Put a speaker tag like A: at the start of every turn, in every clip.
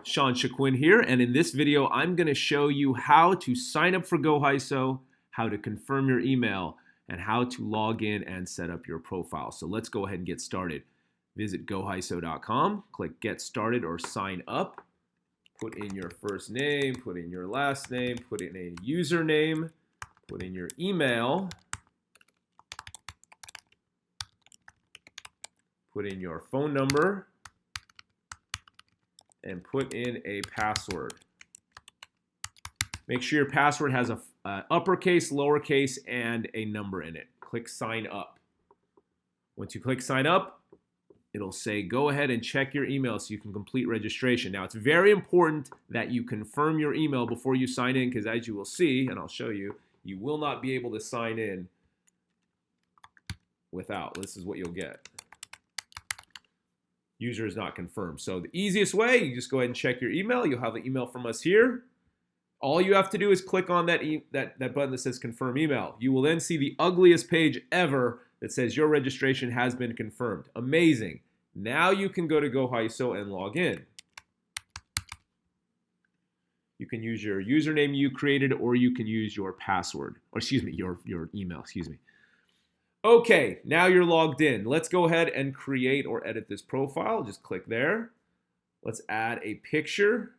A: Sean Shaquin here, and in this video I'm going to show you how to sign up for GOHISO, how to confirm your email, and how to log in and set up your profile. So let's go ahead and get started. Visit gohiso.com, click Get Started or Sign Up. Put in your first name, put in your last name, put in a username, put in your email, put in your phone number, and put in a password. Make sure your password has a uppercase, lowercase, and a number in it. Click Sign Up. Once you click Sign Up, it'll say go ahead and check your email so you can complete registration. Now, it's very important that you confirm your email before you sign in, because as you will see, and I'll show you, you will not be able to sign in without. This is what you'll get. User is not confirmed. So the easiest way, you just go ahead and check your email. You'll have an email from us here. All you have to do is click on that button that says confirm email. You will then see the ugliest page ever that says your registration has been confirmed. Amazing. Now you can go to GOHISO and log in. You can use your username you created, or you can use your password, or excuse me, your email, excuse me. Okay, now you're logged in. Let's go ahead and create or edit this profile. Just click there. Let's add a picture.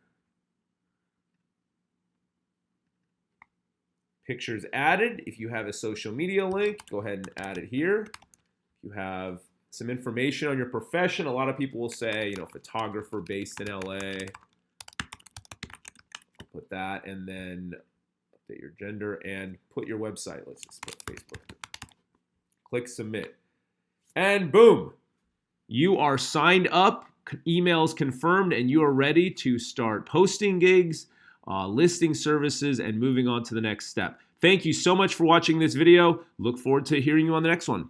A: Pictures added. If you have a social media link, go ahead and add it here. If you have some information on your profession, a lot of people will say, photographer based in LA. Put that, and then update your gender and put your website. Let's just put Facebook. Click submit. And boom, you are signed up, emails confirmed, and you are ready to start posting gigs, listing services, and moving on to the next step. Thank you so much for watching this video. Look forward to hearing you on the next one.